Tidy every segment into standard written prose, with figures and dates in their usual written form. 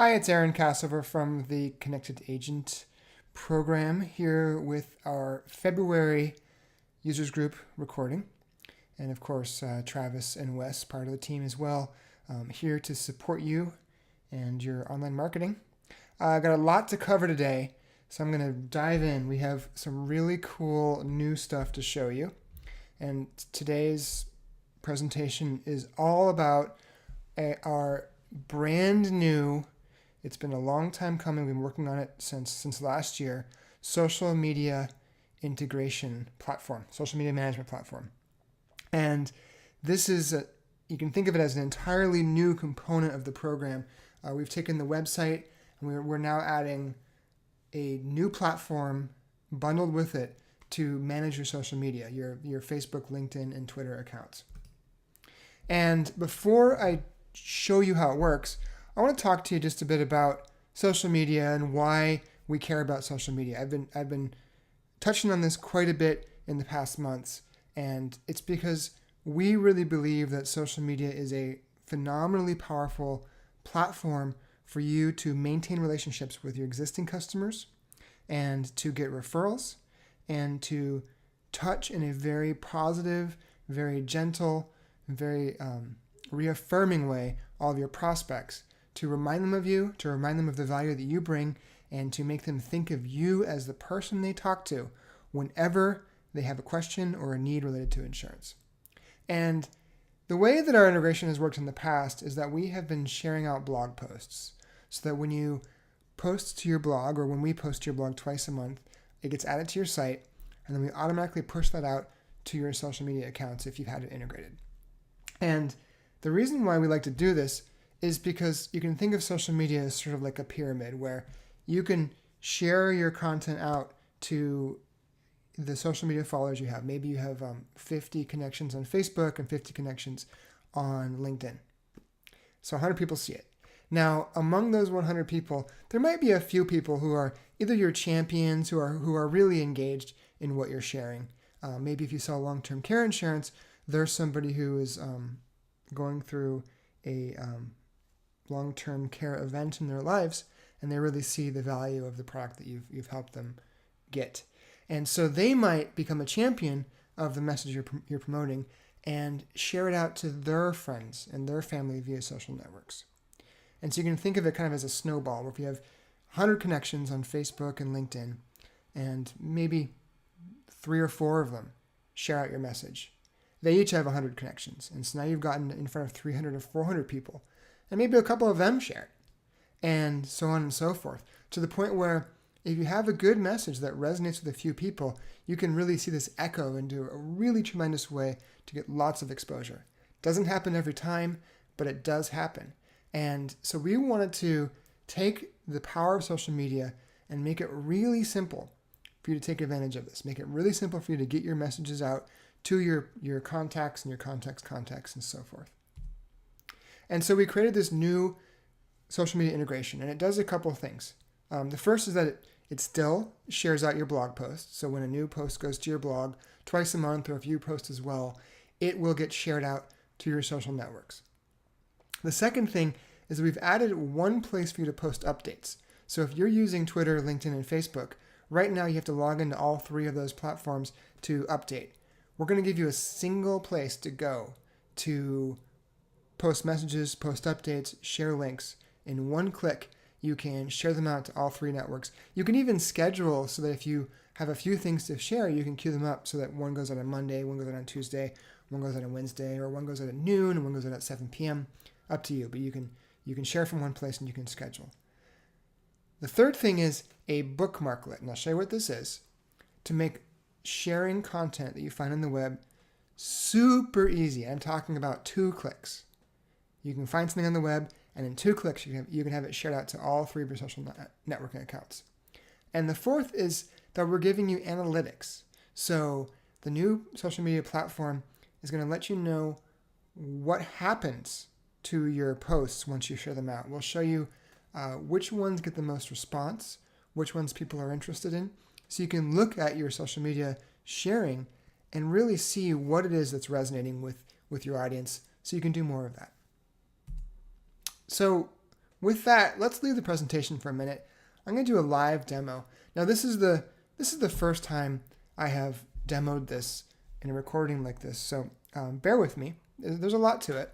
Hi, it's Aaron Cassover from the Connected Agent program here with our February users group recording. And of course, Travis and Wes, part of the team as well, here to support you and your online marketing. I got a lot to cover today, so I'm going to dive in. We have some really cool new stuff to show you. And today's presentation is all about our brand new, it's been a long time coming, we've been working on it since last year, social media integration platform, social media management platform. And this is, you can think of it as an entirely new component of the program. We've taken the website and we're now adding a new platform bundled with it to manage your social media, your Facebook, LinkedIn, and Twitter accounts. And before I show you how it works, I want to talk to you just a bit about social media and why we care about social media. I've been touching on this quite a bit in the past months, and it's because we really believe that social media is a phenomenally powerful platform for you to maintain relationships with your existing customers and to get referrals and to touch in a very positive, very gentle, very reaffirming way all of your prospects, to remind them of you, to remind them of the value that you bring, and to make them think of you as the person they talk to whenever they have a question or a need related to insurance. And the way that our integration has worked in the past is that we have been sharing out blog posts so that when you post to your blog, or when we post to your blog twice a month, it gets added to your site, and then we automatically push that out to your social media accounts if you've had it integrated. And the reason why we like to do this is because you can think of social media as sort of like a pyramid where you can share your content out to the social media followers you have. Maybe you have 50 connections on Facebook and 50 connections on LinkedIn. So 100 people see it. Now, among those 100 people, there might be a few people who are either your champions, who are really engaged in what you're sharing. Maybe if you sell long-term care insurance, there's somebody who is going through a long-term care event in their lives, and they really see the value of the product that you've helped them get. And so they might become a champion of the message you're promoting and share it out to their friends and their family via social networks. And so you can think of it kind of as a snowball, where if you have 100 connections on Facebook and LinkedIn, and maybe 3 or 4 of them share out your message, they each have 100 connections. And so now you've gotten in front of 300 or 400 people, and maybe a couple of them share it, and so on and so forth, to the point where if you have a good message that resonates with a few people, you can really see this echo into a really tremendous way to get lots of exposure. Doesn't happen every time, but it does happen. And so we wanted to take the power of social media and make it really simple for you to take advantage of this. Make it really simple for you to get your messages out to your contacts and your contacts and so forth. And so we created this new social media integration, and it does a couple of things. The first is that it still shares out your blog posts. So when a new post goes to your blog twice a month, or if you post as well, it will get shared out to your social networks. The second thing is that we've added one place for you to post updates. So if you're using Twitter, LinkedIn, and Facebook, right now you have to log into all 3 of those platforms to update. We're going to give you a single place to go to post messages, post updates, share links. In one click, you can share them out to all 3 networks. You can even schedule so that if you have a few things to share, you can queue them up so that one goes out on Monday, one goes out on Tuesday, one goes out on Wednesday, or one goes out at noon and one goes out at 7 p.m. Up to you, but you can share from one place and you can schedule. The third thing is a bookmarklet, and I'll show you what this is, to make sharing content that you find on the web super easy. I'm talking about 2 clicks. You can find something on the web, and in 2 clicks, you can have it shared out to all 3 of your social networking accounts. And the fourth is that we're giving you analytics. So the new social media platform is going to let you know what happens to your posts once you share them out. We'll show you which ones get the most response, which ones people are interested in, so you can look at your social media sharing and really see what it is that's resonating with your audience, so you can do more of that. So with that, let's leave the presentation for a minute. I'm going to do a live demo. Now this is the first time I have demoed this in a recording like this, so bear with me. There's a lot to it.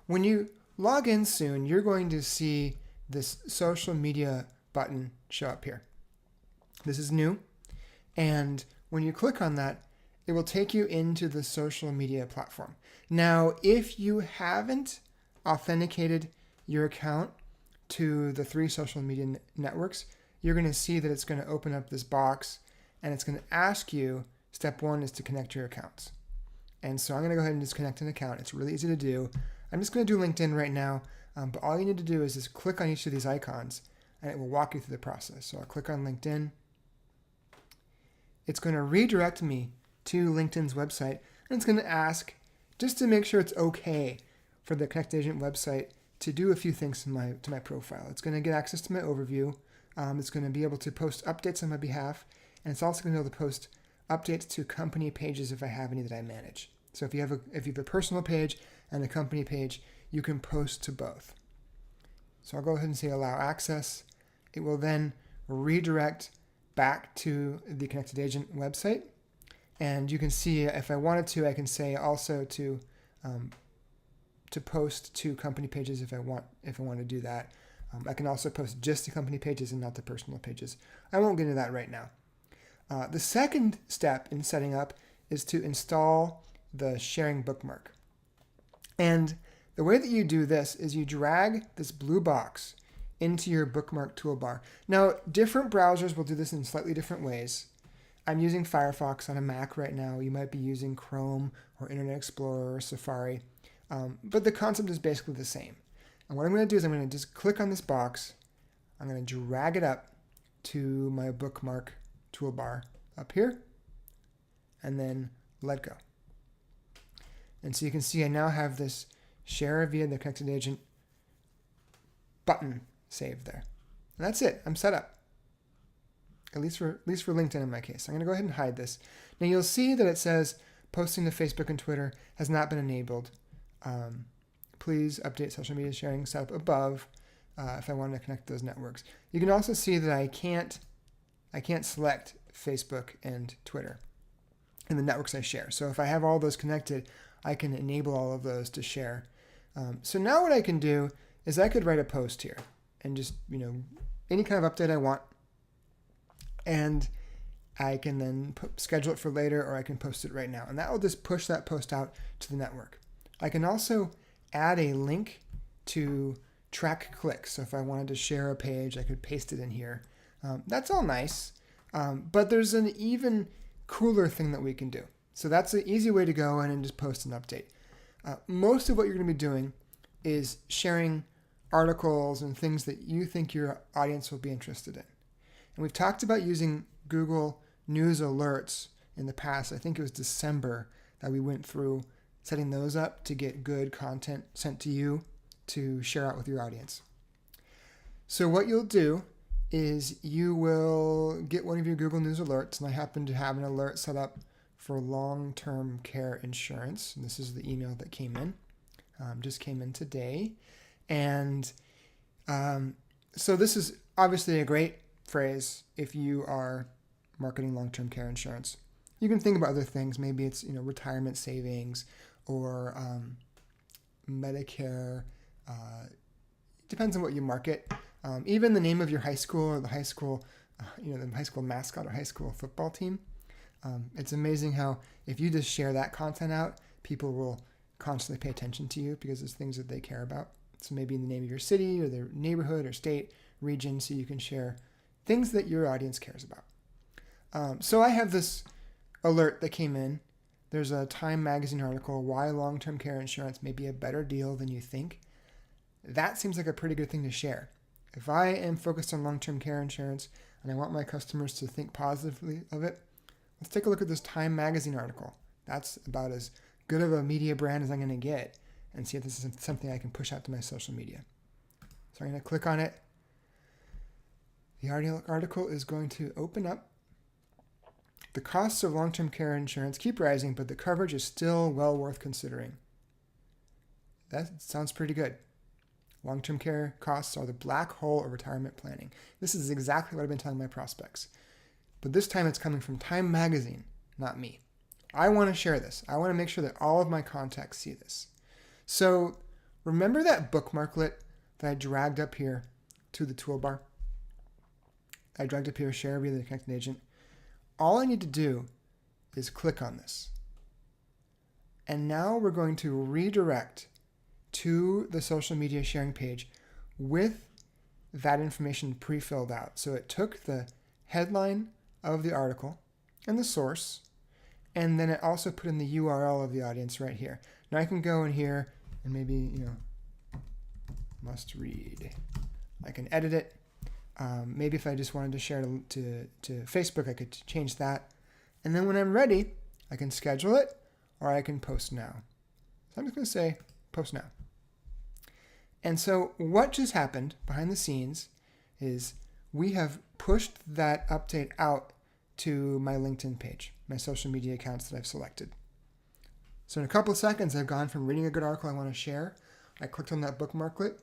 When you log in soon, you're going to see this social media button show up here. This is new, and when you click on that, it will take you into the social media platform. Now, if you haven't authenticated your account to the 3 social media networks, you're going to see that it's going to open up this box, and it's going to ask you, step 1 is to connect your accounts. And so I'm going to go ahead and just connect an account. It's really easy to do. I'm just going to do LinkedIn right now, but all you need to do is just click on each of these icons, and it will walk you through the process. So I'll click on LinkedIn. It's going to redirect me to LinkedIn's website, and it's going to ask, just to make sure it's okay for the Connected Agent website, to do a few things to my profile. It's going to get access to my overview. It's going to be able to post updates on my behalf, and it's also going to be able to post updates to company pages if I have any that I manage. So if you have a personal page and a company page, you can post to both. So I'll go ahead and say allow access. It will then redirect back to the Connected Agent website. And you can see if I wanted to, I can say also to post to company pages if I want to do that. I can also post just the company pages and not the personal pages. I won't get into that right now. The second step in setting up is to install the sharing bookmark. And the way that you do this is you drag this blue box into your bookmark toolbar. Now, different browsers will do this in slightly different ways. I'm using Firefox on a Mac right now. You might be using Chrome or Internet Explorer or Safari. But the concept is basically the same. And what I'm going to do is I'm going to just click on this box. I'm going to drag it up to my bookmark toolbar up here, and then let go. And so you can see I now have this share via the Connected Agent button saved there. And that's it. I'm set up. At least for LinkedIn in my case. I'm going to go ahead and hide this. Now you'll see that it says posting to Facebook and Twitter has not been enabled. Please update social media sharing setup above if I want to connect those networks. You can also see that I can't select Facebook and Twitter in the networks I share. So if I have all those connected, I can enable all of those to share. So now what I can do is I could write a post here and just, any kind of update I want. And I can then schedule it for later, or I can post it right now. And that will just push that post out to the network. I can also add a link to track clicks. So if I wanted to share a page, I could paste it in here. That's all nice. But there's an even cooler thing that we can do. So that's an easy way to go in and just post an update. Most of what you're going to be doing is sharing articles and things that you think your audience will be interested in. And we've talked about using Google News Alerts in the past. I think it was December that we went through setting those up to get good content sent to you to share out with your audience. So what you'll do is you will get one of your Google News Alerts, and I happen to have an alert set up for long-term care insurance. And this is the email that came in, just came in today. And so this is obviously a great phrase if you are marketing long-term care insurance. You can think about other things. Maybe it's retirement savings or Medicare. Depends on what you market. Even the name of your high school or the high school, the high school mascot or high school football team. It's amazing how if you just share that content out, people will constantly pay attention to you because it's things that they care about. So maybe in the name of your city or their neighborhood or state, region, so you can share things that your audience cares about. So I have this alert that came in. There's a Time magazine article, Why Long-Term Care Insurance May Be a Better Deal Than You Think. That seems like a pretty good thing to share. If I am focused on long-term care insurance and I want my customers to think positively of it, let's take a look at this Time magazine article. That's about as good of a media brand as I'm going to get, and see if this is something I can push out to my social media. So I'm going to click on it. The article is going to open up. The costs of long-term care insurance keep rising, but the coverage is still well worth considering. That sounds pretty good. Long-term care costs are the black hole of retirement planning. This is exactly what I've been telling my prospects. But this time it's coming from Time Magazine, not me. I want to share this. I want to make sure that all of my contacts see this. So remember that bookmarklet that I dragged up here to the toolbar? I dragged up here, share via the connected agent. All I need to do is click on this. And now we're going to redirect to the social media sharing page with that information pre-filled out. So it took the headline of the article and the source, and then it also put in the URL of the audience right here. Now I can go in here and maybe, must read. I can edit it. Maybe if I just wanted to share to Facebook, I could change that. And then when I'm ready, I can schedule it or I can post now. So I'm just going to say post now. And so what just happened behind the scenes is we have pushed that update out to my LinkedIn page, my social media accounts that I've selected. So in a couple of seconds, I've gone from reading a good article I want to share. I clicked on that bookmarklet.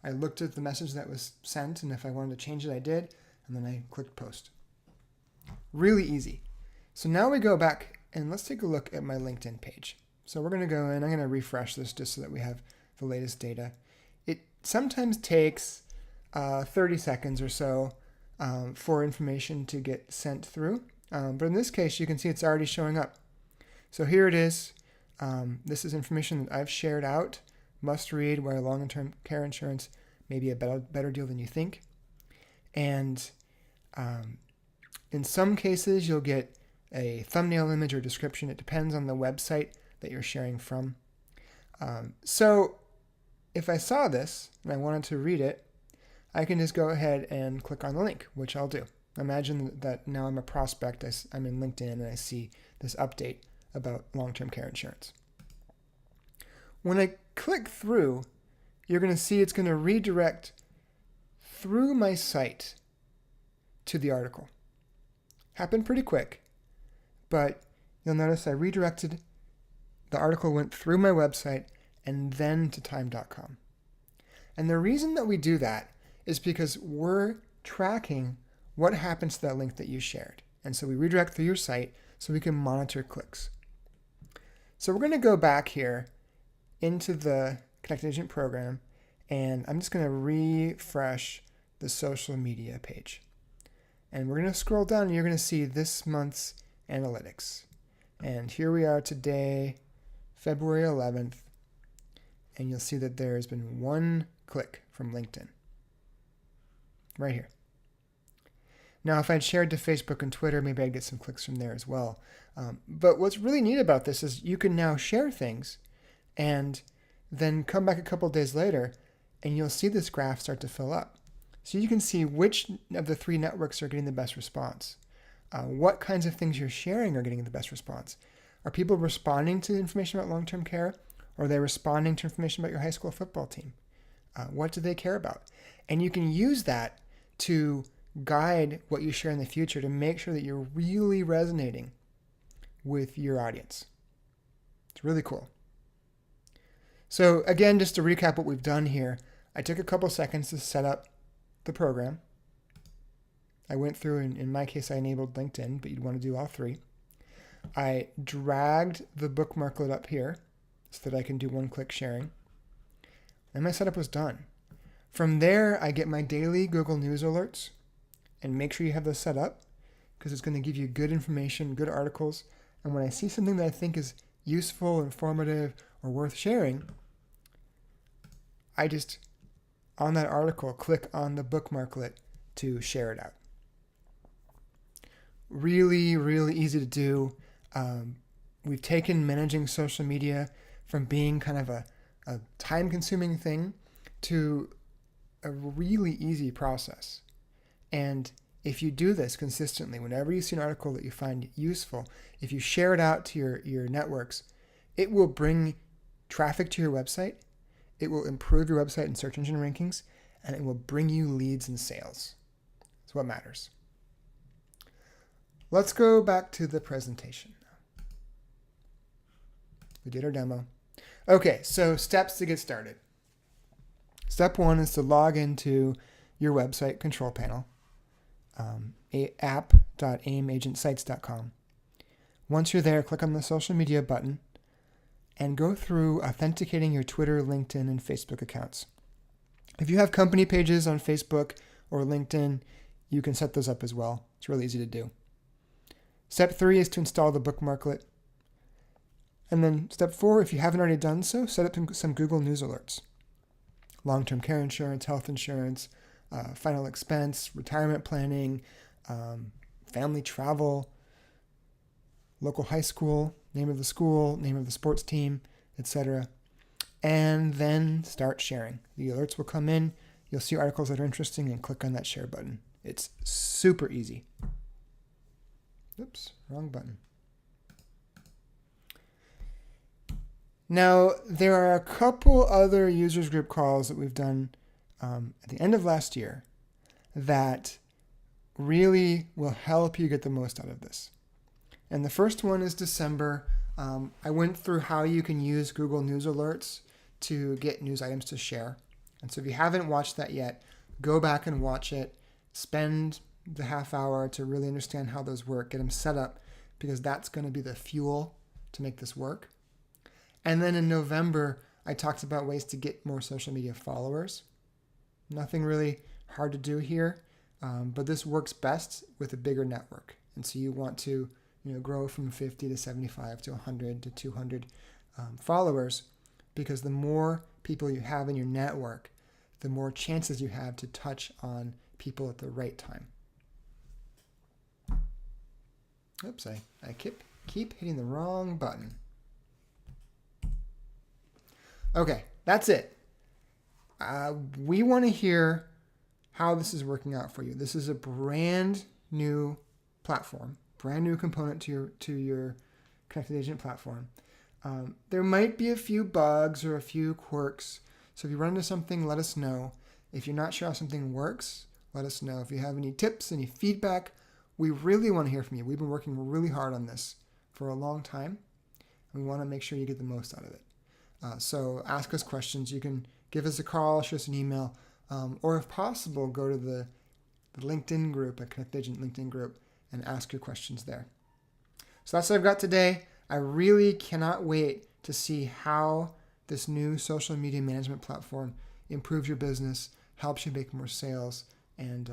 I looked at the message that was sent, and if I wanted to change it, I did. And then I clicked post. Really easy. So now we go back, and let's take a look at my LinkedIn page. So we're going to go in. I'm going to refresh this just so that we have the latest data. It sometimes takes 30 seconds or so for information to get sent through. But in this case, you can see it's already showing up. So here it is. This is information that I've shared out. Must read why long-term care insurance may be a better deal than you think. And in some cases, you'll get a thumbnail image or description. It depends on the website that you're sharing from. So if I saw this and I wanted to read it, I can just go ahead and click on the link, which I'll do. Imagine that now I'm a prospect. I'm in LinkedIn and I see this update about long-term care insurance. When I click through, you're going to see it's going to redirect through my site to the article. Happened pretty quick, but you'll notice I redirected. The article went through my website and then to time.com. And the reason that we do that is because we're tracking what happens to that link that you shared. And so we redirect through your site so we can monitor clicks. So we're going to go back here into the Connected Agent program, and I'm just going to refresh the social media page. And we're going to scroll down and you're going to see this month's analytics. And here we are today, February 11th, and you'll see that there has been one click from LinkedIn. Right here. Now, if I'd shared to Facebook and Twitter, maybe I'd get some clicks from there as well. But what's really neat about this is you can now share things and then come back a couple of days later and you'll see this graph start to fill up. So you can see which of the three networks are getting the best response. What kinds of things you're sharing are getting the best response. Are people responding to information about long-term care? Or are they responding to information about your high school football team? What do they care about? And you can use that to guide what you share in the future to make sure that you're really resonating with your audience. It's really cool. So again, just to recap what we've done here, I took a couple seconds to set up the program. I went through, and in my case, I enabled LinkedIn, but you'd want to do all three. I dragged the bookmarklet up here so that I can do one-click sharing. And my setup was done. From there, I get my daily Google News alerts, and make sure you have those set up because it's going to give you good information, good articles. And when I see something that I think is useful, informative, or worth sharing, I just, on that article, click on the bookmarklet to share it out. Really, really easy to do. We've taken managing social media from being kind of a time-consuming thing to a really easy process. And if you do this consistently, whenever you see an article that you find useful, if you share it out to your networks, it will bring traffic to your website, it will improve your website in search engine rankings, and it will bring you leads and sales. That's what matters. Let's go back to the presentation now. We did our demo. Okay, so steps to get started. Step one is to log into your website control panel, app.aimagentsites.com. Once you're there, click on the social media button and go through authenticating your Twitter, LinkedIn, and Facebook accounts. If you have company pages on Facebook or LinkedIn, you can set those up as well. It's really easy to do. Step 3 is to install the bookmarklet. And then step 4, if you haven't already done so, set up some Google News alerts. Long-term care insurance, health insurance, final expense, retirement planning, family travel, local high school, name of the school, name of the sports team, etc. And then start sharing. The alerts will come in. You'll see articles that are interesting and click on that share button. It's super easy. Oops, wrong button. Now, there are a couple other users group calls that we've done at the end of last year that really will help you get the most out of this. And the first one is December. I went through how you can use Google News alerts to get news items to share. And so if you haven't watched that yet, go back and watch it. Spend the half hour to really understand how those work. Get them set up, because that's going to be the fuel to make this work. And then in November, I talked about ways to get more social media followers. Nothing really hard to do here, but this works best with a bigger network. And so you want to grow from 50 to 75 to 100 to 200 followers, because the more people you have in your network, the more chances you have to touch on people at the right time. Oops, I keep hitting the wrong button. Okay, that's it. We want to hear how this is working out for you. This is a brand new platform, brand new component to your Connected Agent platform. There might be a few bugs or a few quirks. So if you run into something, let us know. If you're not sure how something works, let us know. If you have any tips, any feedback, we really want to hear from you. We've been working really hard on this for a long time. We want to make sure you get the most out of it. So ask us questions. You can give us a call, shoot us an email, or if possible, go to the LinkedIn group, a Connected Agent LinkedIn group, and ask your questions there. So that's what I've got today. I really cannot wait to see how this new social media management platform improves your business, helps you make more sales, and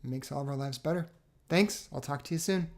makes all of our lives better. Thanks. I'll talk to you soon.